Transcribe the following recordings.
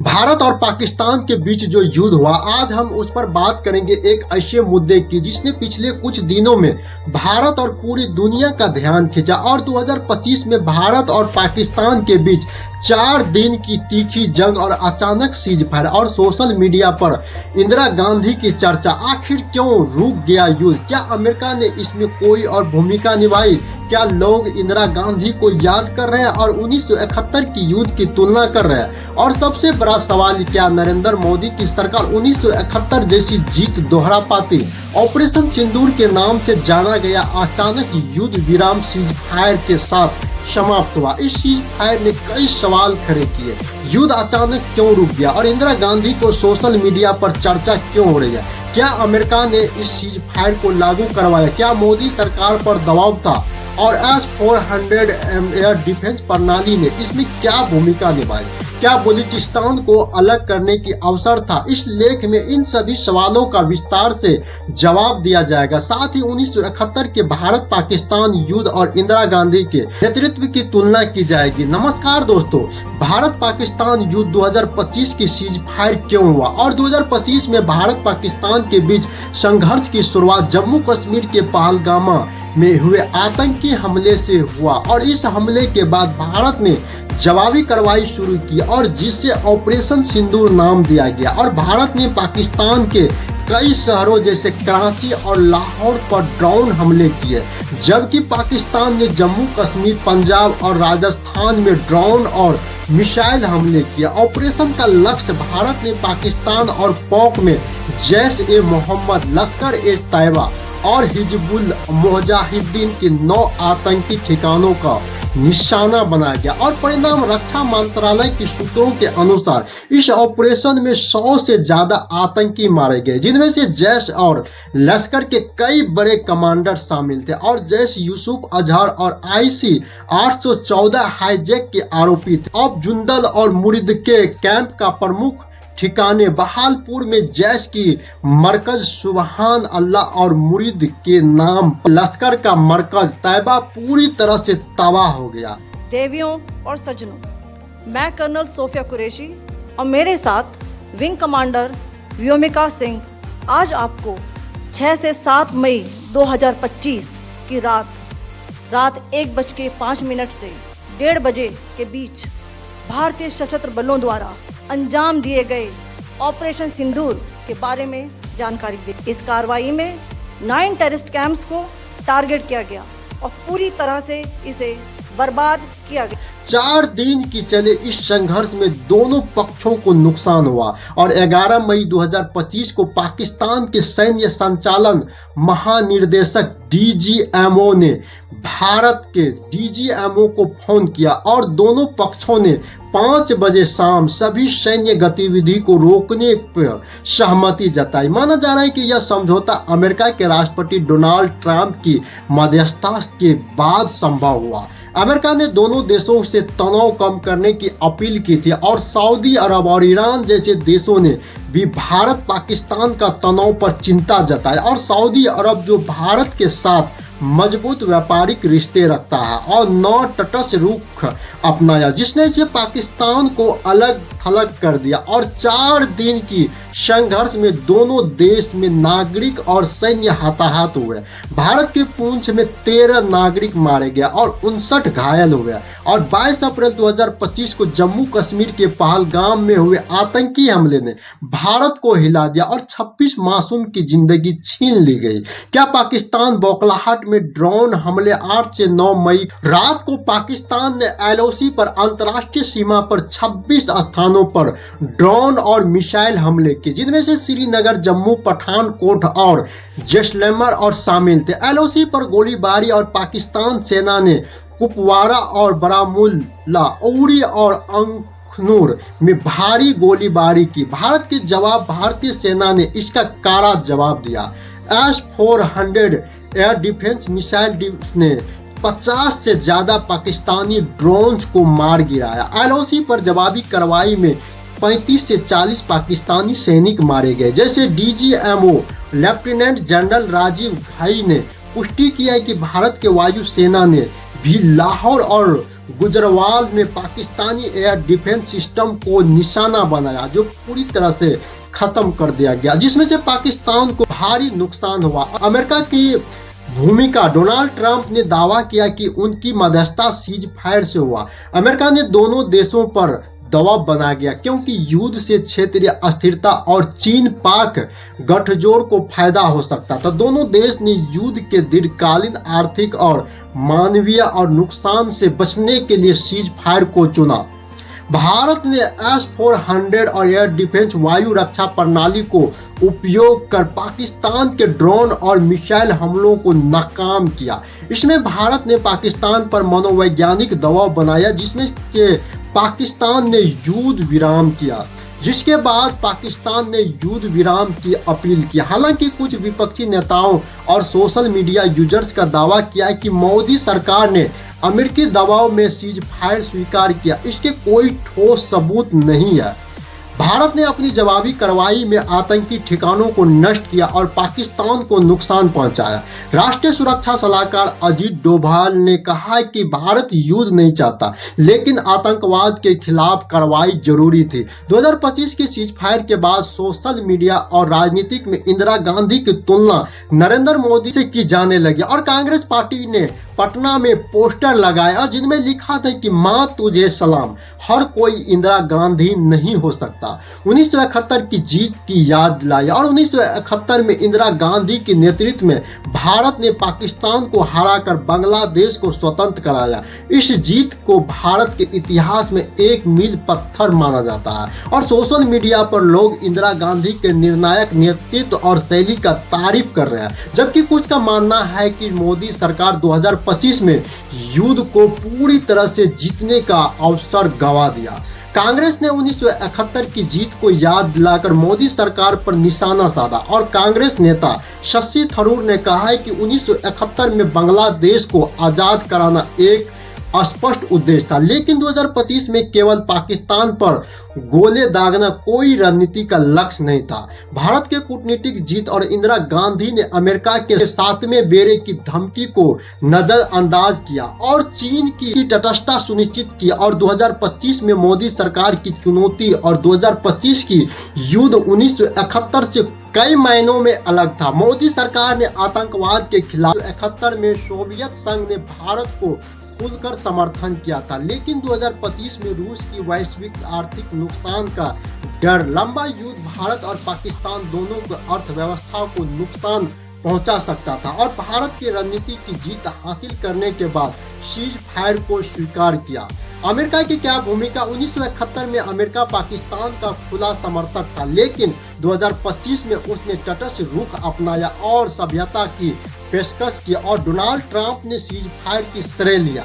भारत और पाकिस्तान के बीच जो युद्ध हुआ, आज हम उस पर बात करेंगे एक ऐसे मुद्दे की जिसने पिछले कुछ दिनों में भारत और पूरी दुनिया का ध्यान खींचा। और 2025 में भारत और पाकिस्तान के बीच 4 दिन की तीखी जंग और अचानक सीज फायर और सोशल मीडिया पर इंदिरा गांधी की चर्चा। आखिर क्यों रुक गया युद्ध? क्या अमेरिका ने इसमें कोई और भूमिका निभाई? क्या लोग इंदिरा गांधी को याद कर रहे हैं और 1971 की युद्ध की तुलना कर रहे हैं? और सबसे बड़ा सवाल, क्या नरेंद्र मोदी की सरकार 1971 जैसी जीत दोहरा पाती? ऑपरेशन सिंदूर के नाम से जाना गया अचानक युद्ध विराम सीज फायर के साथ समाप्त हुआ। इस सीज फायर ने कई सवाल खड़े किए। युद्ध अचानक क्यों रुक गया और इंदिरा गांधी को सोशल मीडिया पर चर्चा क्यों हो रही है? क्या अमेरिका ने इस सीज फायर को लागू करवाया? क्या मोदी सरकार पर दबाव था? और S-400 एयर डिफेंस प्रणाली ने इसमें क्या भूमिका निभाई? क्या बलूचिस्तान को अलग करने की अवसर था? इस लेख में इन सभी सवालों का विस्तार से जवाब दिया जाएगा। साथ ही 1971 के भारत पाकिस्तान युद्ध और इंदिरा गांधी के नेतृत्व की तुलना की जाएगी। नमस्कार दोस्तों, भारत पाकिस्तान युद्ध 2025 की सीज फायर क्यों हुआ और 2025 में भारत पाकिस्तान के बीच संघर्ष की शुरुआत जम्मू कश्मीर के पहलगामा में हुए आतंकी हमले से हुआ और इस हमले के बाद भारत ने जवाबी कार्रवाई शुरू की और जिसे ऑपरेशन सिंदूर नाम दिया गया। और भारत ने पाकिस्तान के कई शहरों जैसे कराची और लाहौर पर ड्रोन हमले किए, जबकि पाकिस्तान ने जम्मू कश्मीर, पंजाब और राजस्थान में ड्रोन और मिसाइल हमले किए। ऑपरेशन का लक्ष्य भारत ने पाकिस्तान और पाक में जैश-ए-मोहम्मद, लश्कर-ए-तैयबा और हिजबुल मुजाहिदीन के 9 आतंकी ठिकानों का निशाना बनाया गया। और परिणाम, रक्षा मंत्रालय के सूत्रों के अनुसार इस ऑपरेशन में 100 से ज्यादा आतंकी मारे गए, जिनमें से जैश और लश्कर के कई बड़े कमांडर शामिल थे और जैश यूसुफ अजहर और IC 814 हाईजैक के आरोपी थे। अब जुंदल और मुरीद के कैंप का प्रमुख ठिकाने बहालपुर में जैश की मरकज सुबहान अल्लाह और मुरीद के नाम लश्कर का मरकज तैयबा पूरी तरह से तबाह हो गया। देवियों और सज्जनों, मैं कर्नल सोफिया कुरैशी और मेरे साथ विंग कमांडर व्योमिका सिंह आज आपको 6 से 7 मई 2025 की रात 1:05 से 1:30 बजे के बीच भारतीय सशस्त्र बलों द्वारा अंजाम दिए गए ऑपरेशन सिंदूर के बारे में जानकारी दी। इस कार्रवाई में 9 टेररिस्ट कैंप्स को टारगेट किया गया और पूरी तरह से इसे बर्बाद किया गया। 4 दिन की चले इस संघर्ष में दोनों पक्षों को नुकसान हुआ और 11 मई 2025 को पाकिस्तान के सैन्य संचालन महानिर्देशक DGMO ने भारत के DGMO को फोन किया और दोनों पक्षों ने 5 बजे शाम सभी सैन्य गतिविधि को रोकने पर सहमति जताई। माना जा रहा है कि यह समझौता अमेरिका के राष्ट्रपति डोनाल्ड ट्रंप की मध्यस्थता के बाद संभव हुआ। अमेरिका ने दोनों देशों से तनाव कम करने की अपील की थी और सऊदी अरब और ईरान जैसे देशों ने भी भारत पाकिस्तान का तनाव पर चिंता जताई। और सऊदी अरब जो भारत के साथ मजबूत व्यापारिक रिश्ते रखता है और नौ तटस्थ रुख अपनाया, जिसने से पाकिस्तान को अलग थलग कर दिया। और 4 दिन की संघर्ष में दोनों देश में नागरिक और सैन्य हताहत हुए। भारत के पूंछ में 13 नागरिक मारे गए और 59 घायल हुए। और 22 अप्रैल 2025 को जम्मू कश्मीर के पहलगाम में हुए आतंकी हमले ने भारत को हिला दिया और 26 मासूम की जिंदगी छीन ली गई। क्या पाकिस्तान बौखलाहट में ड्रोन हमले 8 से 9 मई रात को पाकिस्तान ने LOC पर अंतर्राष्ट्रीय सीमा पर 26 स्थानों पर ड्रोन और मिसाइल हमले किए, जिनमें से श्रीनगर, जम्मू, पठानकोट और जैसलमेर और शामिल थे। LOC पर गोलीबारी और पाकिस्तान सेना ने कुपवारा और बारामूला, उरी और अखनूर में भारी गोलीबारी की। भारत के जवाब भारतीय सेना ने इसका कड़ा जवाब दिया। S-400 एयर डिफेंस मिसाइल ने 50 से ज्यादा पाकिस्तानी ड्रोन्स को मार गिराया। LOC पर जवाबी कार्रवाई में 35 से 40 पाकिस्तानी सैनिक मारे गए। जैसे DGMO लेफ्टिनेंट जनरल राजीव घाई ने पुष्टि किया है कि भारत के वायु सेना ने भी लाहौर और गुजरावाल में पाकिस्तानी एयर डिफेंस सिस्टम को निशाना बनाया, जो पूरी तरह से खत्म कर दिया गया, जिसमें से पाकिस्तान को भारी नुकसान हुआ। अमेरिका की भूमिका, डोनाल्ड ट्रंप ने दावा किया कि उनकी मध्यस्थता सीज फायर से हुआ। अमेरिका ने दोनों देशों पर दबाव बना गया क्योंकि युद्ध से क्षेत्रीय अस्थिरता और चीन पाक गठजोड़ को फायदा हो सकता था। दोनों देश ने युद्ध के दीर्घकालीन आर्थिक और मानवीय और नुकसान से बचने के लिए सीज फायर को चुना। भारत ने S-400 और एयर डिफेंस वायु रक्षा प्रणाली को उपयोग कर पाकिस्तान के ड्रोन और मिसाइल हमलों को नाकाम किया। इसमें भारत ने पाकिस्तान पर मनोवैज्ञानिक दबाव बनाया, जिसमें से पाकिस्तान ने युद्ध विराम किया, जिसके बाद पाकिस्तान ने युद्ध विराम की अपील की। हालांकि कुछ विपक्षी नेताओं और सोशल मीडिया यूजर्स का दावा किया कि मोदी सरकार ने अमेरिकी दबाव में सीज फायर स्वीकार किया। इसके कोई ठोस सबूत नहीं है। भारत ने अपनी जवाबी कार्रवाई में आतंकी ठिकानों को नष्ट किया और पाकिस्तान को नुकसान पहुंचाया। राष्ट्रीय सुरक्षा सलाहकार अजीत डोभाल ने कहा कि भारत युद्ध नहीं चाहता, लेकिन आतंकवाद के खिलाफ कार्रवाई जरूरी थी। 2025 की सीज फायर के बाद सोशल मीडिया और राजनीतिक में इंदिरा गांधी की तुलना नरेंद्र मोदी से की जाने लगी और कांग्रेस पार्टी ने पटना में पोस्टर लगाया जिनमें लिखा था कि मां तुझे सलाम, हर कोई इंदिरा गांधी नहीं हो सकता। 1971 की जीत की याद दिलाई और 1971 में इंदिरा गांधी के नेतृत्व में भारत ने पाकिस्तान को हराकर बांग्लादेश को स्वतंत्र कराया। इस जीत को भारत के इतिहास में एक मील पत्थर माना जाता है और सोशल मीडिया पर लोग इंदिरा गांधी के निर्णायक नेतृत्व और शैली का तारीफ कर रहे हैं, जबकि कुछ का मानना है कि मोदी सरकार 2025 में युद्ध को पूरी तरह से जीतने का अवसर गंवा दिया। कांग्रेस ने 1971 की जीत को याद दिलाकर मोदी सरकार पर निशाना साधा और कांग्रेस नेता शशि थरूर ने कहा है कि 1971 में बांग्लादेश को आजाद कराना एक स्पष्ट उद्देश्य था, लेकिन 2025 में केवल पाकिस्तान पर गोले दागना कोई रणनीति का लक्ष्य नहीं था। भारत के कूटनीतिक जीत और इंदिरा गांधी ने अमेरिका के 7वें बेड़े की धमकी को नजरअंदाज किया और चीन की तटस्थता सुनिश्चित की और 2025 में मोदी सरकार की चुनौती और 2025 की युद्ध 1971 से कई मायनों में अलग था। मोदी सरकार ने आतंकवाद के खिलाफ 71 में सोवियत संघ ने भारत को खुलकर समर्थन किया था, लेकिन 2025 में रूस की वैश्विक आर्थिक नुकसान का डर, लंबा युद्ध भारत और पाकिस्तान दोनों की अर्थव्यवस्था को नुकसान पहुंचा सकता था और भारत की रणनीति की जीत हासिल करने के बाद सीज फायर को स्वीकार किया। अमेरिका की क्या भूमिका? 1971 में अमेरिका पाकिस्तान का खुला समर्थक था, लेकिन 2025 में उसने तटस्थ रुख अपनाया और सभ्यता की पेशकश की और डोनाल्ड ट्रंप ने सीज फायर की श्रेय लिया,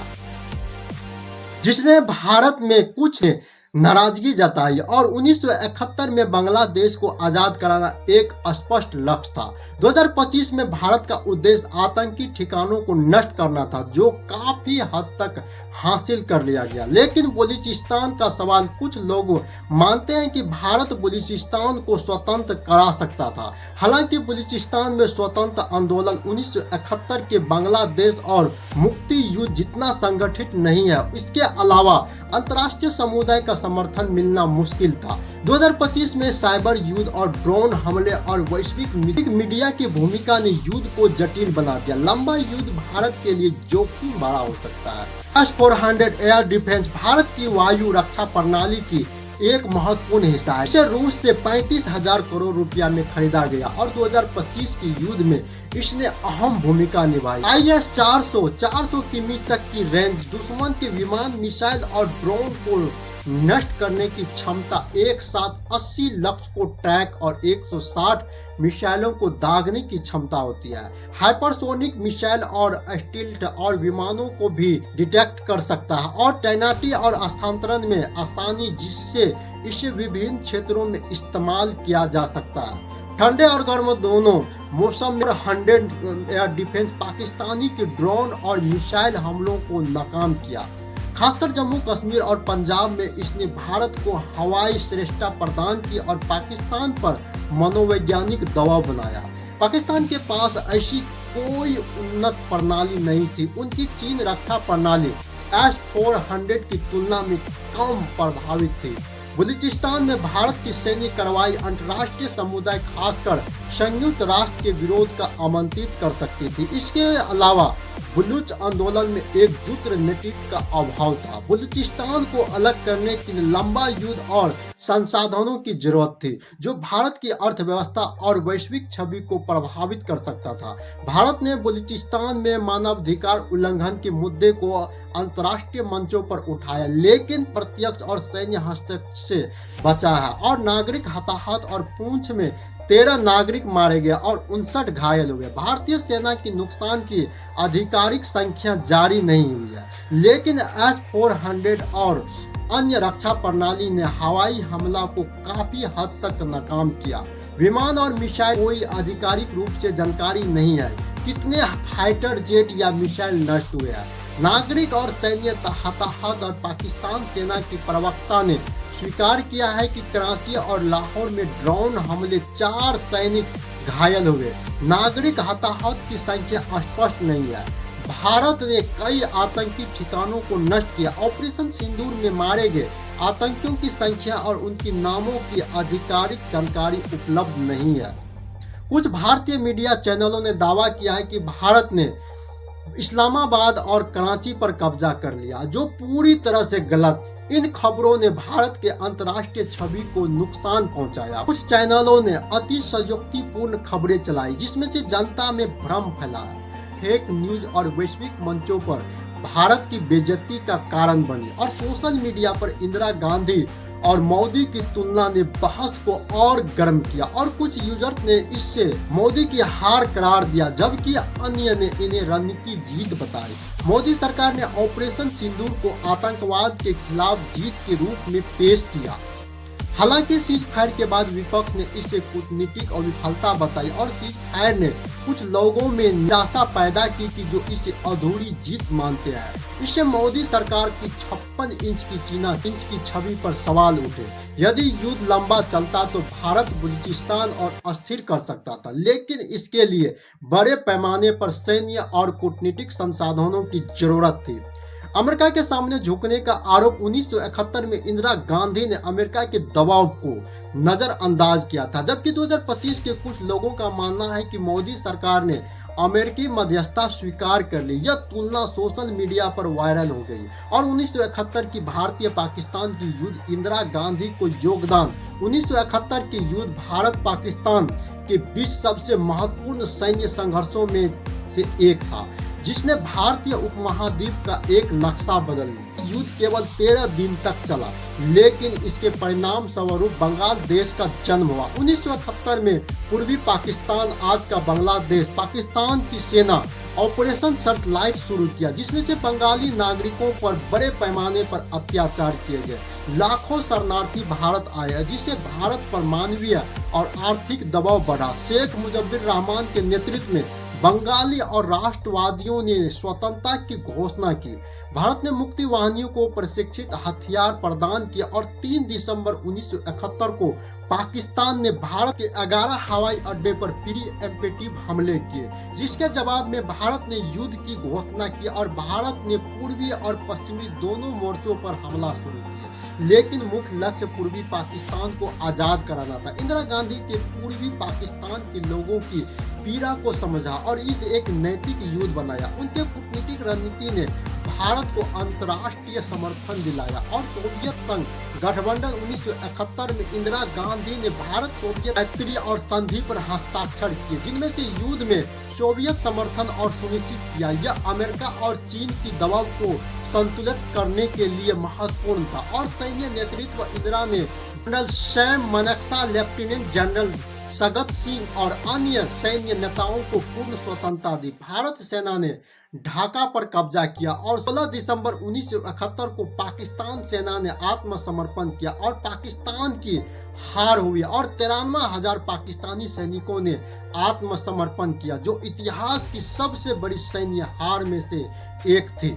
जिसमें भारत में कुछ ने नाराजगी जताई और 1971 में बांग्लादेश को आजाद कराना एक स्पष्ट लक्ष्य था। 2025 में भारत का उद्देश्य आतंकी ठिकानों को नष्ट करना था, जो काफी हद तक हासिल कर लिया गया। लेकिन बलूचिस्तान का सवाल, कुछ लोग मानते हैं कि भारत बलूचिस्तान को स्वतंत्र करा सकता था। हालांकि बलूचिस्तान में स्वतंत्र आंदोलन 1971 के बांग्लादेश और मुक्ति युद्ध जितना संगठित नहीं है। इसके अलावा अंतर्राष्ट्रीय समुदाय का समर्थन मिलना मुश्किल था। 2025 में साइबर युद्ध और ड्रोन हमले और वैश्विक मीडिया की भूमिका ने युद्ध को जटिल बना दिया। लंबा युद्ध भारत के लिए जोखिम भरा हो सकता है। S-400 एयर डिफेंस भारत की वायु रक्षा प्रणाली की एक महत्वपूर्ण हिस्सा है। इसे रूस से 35,000 करोड़ रुपया में खरीदा गया और 2025 की युद्ध में इसने अहम भूमिका निभाई। IS-400 किमी तक की रेंज, दुश्मन के विमान, मिसाइल और ड्रोन को नष्ट करने की क्षमता, एक साथ 80 लक्ष्य को ट्रैक और 160 मिसाइलों को दागने की क्षमता होती है। हाइपरसोनिक मिसाइल और स्टील्थ और विमानों को भी डिटेक्ट कर सकता है और तैनाती और स्थानांतरण में आसानी, जिससे इसे विभिन्न क्षेत्रों में इस्तेमाल किया जा सकता है। ठंडे और गर्म दोनों मौसम में 100 एयर डिफेंस पाकिस्तानी के ड्रोन और मिसाइल हमलों को नाकाम किया। खासकर जम्मू कश्मीर और पंजाब में इसने भारत को हवाई श्रेष्ठता प्रदान की और पाकिस्तान पर मनोवैज्ञानिक दबाव बनाया। पाकिस्तान के पास ऐसी कोई उन्नत प्रणाली नहीं थी। उनकी चीन रक्षा प्रणाली S-400 की तुलना में कम प्रभावित थी। बलूचिस्तान में भारत की सैन्य कार्रवाई अंतर्राष्ट्रीय समुदाय खासकर संयुक्त राष्ट्र के विरोध का आमंत्रित कर सकती थी। इसके अलावा बलूच आंदोलन में एकजुट नेतृत्व का अभाव था। बलूचिस्तान को अलग करने के लिए लंबा युद्ध और संसाधनों की जरूरत थी, जो भारत की अर्थव्यवस्था और वैश्विक छवि को प्रभावित कर सकता था। भारत ने बलूचिस्तान में मानवाधिकार उल्लंघन के मुद्दे को अंतर्राष्ट्रीय मंचों पर उठाया, लेकिन प्रत्यक्ष और सैन्य हस्तक्षेप से बचा है और नागरिक हताहत और पूंछ में 13 नागरिक मारे गए और 59 घायल हुए। भारतीय सेना की नुकसान की आधिकारिक संख्या जारी नहीं हुई है, लेकिन S-400 और अन्य रक्षा प्रणाली ने हवाई हमला को काफी हद तक नाकाम किया। विमान और मिसाइल कोई आधिकारिक रूप से जानकारी नहीं है कितने फाइटर जेट या मिसाइल नष्ट हुए हैं। नागरिक और सैन्य हताहत और पाकिस्तान सेना की प्रवक्ता ने स्वीकार किया है कि कराची और लाहौर में ड्रोन हमले 4 सैनिक घायल हुए। नागरिक हताहत की संख्या स्पष्ट नहीं है। भारत ने कई आतंकी ठिकानों को नष्ट किया। ऑपरेशन सिंदूर में मारे गए आतंकियों की संख्या और उनके नामों की आधिकारिक जानकारी उपलब्ध नहीं है। कुछ भारतीय मीडिया चैनलों ने दावा किया है कि भारत ने इस्लामाबाद और कराची पर कब्जा कर लिया, जो पूरी तरह से गलत। इन खबरों ने भारत के अंतर्राष्ट्रीय छवि को नुकसान पहुंचाया। कुछ चैनलों ने अति संयुक्तिपूर्ण खबरें चलाई, जिसमें से जनता में भ्रम फैलाया। फेक न्यूज और वैश्विक मंचों पर भारत की बेइज्जती का कारण बनी और सोशल मीडिया पर इंदिरा गांधी और मोदी की तुलना ने बहस को और गर्म किया और कुछ यूजर्स ने इससे मोदी की हार करार दिया, जबकि अन्य ने इन्हें रणनीति जीत बताई। मोदी सरकार ने ऑपरेशन सिंदूर को आतंकवाद के खिलाफ जीत के रूप में पेश किया। हालांकि सीज फायर के बाद विपक्ष ने इसे कूटनीतिक और विफलता बताई और सीज फायर ने कुछ लोगों में निराशा पैदा की कि जो इसे अधूरी जीत मानते हैं। इससे मोदी सरकार की 56 इंच की चीना इंच की छवि पर सवाल उठे। यदि युद्ध लंबा चलता तो भारत बलूचिस्तान और अस्थिर कर सकता था, लेकिन इसके लिए बड़े पैमाने पर सैन्य और कूटनीतिक संसाधनों की जरूरत थी। अमेरिका के सामने झुकने का आरोप 1971 में इंदिरा गांधी ने अमेरिका के दबाव को नजरअंदाज किया था, जबकि 2025 के कुछ लोगों का मानना है कि मोदी सरकार ने अमेरिकी मध्यस्थता स्वीकार कर ली। यह तुलना सोशल मीडिया पर वायरल हो गई और 1971 की भारतीय पाकिस्तान की युद्ध इंदिरा गांधी को योगदान 1971 के युद्ध भारत पाकिस्तान के बीच सबसे महत्वपूर्ण सैन्य संघर्षों में से एक था, जिसने भारतीय उपमहाद्वीप का एक नक्शा बदल दिया। युद्ध केवल 13 दिन तक चला, लेकिन इसके परिणाम स्वरूप बंगाल देश का जन्म हुआ। 1971 में पूर्वी पाकिस्तान, आज का बांग्लादेश, पाकिस्तान की सेना ऑपरेशन सर्चलाइट शुरू किया, जिसमें से बंगाली नागरिकों पर बड़े पैमाने पर अत्याचार किए गए। लाखों शरणार्थी भारत आए, जिससे भारत पर मानवीय और आर्थिक दबाव बढ़ा। शेख मुजफ्फर रहमान के नेतृत्व में बंगाली और राष्ट्रवादियों ने स्वतंत्रता की घोषणा की। भारत ने मुक्ति वाहिनियों को प्रशिक्षित हथियार प्रदान किया और 3 दिसंबर 1971 को पाकिस्तान ने भारत के 11 हवाई अड्डे पर प्रीएम्प्टिव हमले किए, जिसके जवाब में भारत ने युद्ध की घोषणा की और भारत ने पूर्वी और पश्चिमी दोनों मोर्चों पर हमला शुरू किया, लेकिन मुख्य लक्ष्य पूर्वी पाकिस्तान को आजाद कराना था। इंदिरा गांधी के पूर्वी पाकिस्तान के लोगों की पीड़ा को समझा और इसे एक नैतिक युद्ध बनाया। उनके कूटनीतिक रणनीति ने भारत को अंतर्राष्ट्रीय समर्थन दिलाया और सोवियत संघ गठबंधन 1971 में इंदिरा गांधी ने भारत सोवियत मैत्री और संधि पर हस्ताक्षर किए, जिनमें से युद्ध में सोवियत समर्थन और सुनिश्चित किया। यह अमेरिका और चीन की दबाव को संतुलित करने के लिए महत्वपूर्ण था और सैन्य नेतृत्व इंदिरा ने general Sam Manekshaw, lieutenant general Sagat Singh और अन्य सैन्य नेताओं को पूर्ण स्वतंत्रता दी। भारत सेना ने ढाका पर कब्जा किया और 16 दिसंबर 1971 को पाकिस्तान सेना ने आत्मसमर्पण किया और पाकिस्तान की हार हुई और 93,000 पाकिस्तानी सैनिकों ने आत्मसमर्पण किया, जो इतिहास की सबसे बड़ी सैन्य हार में से एक थी।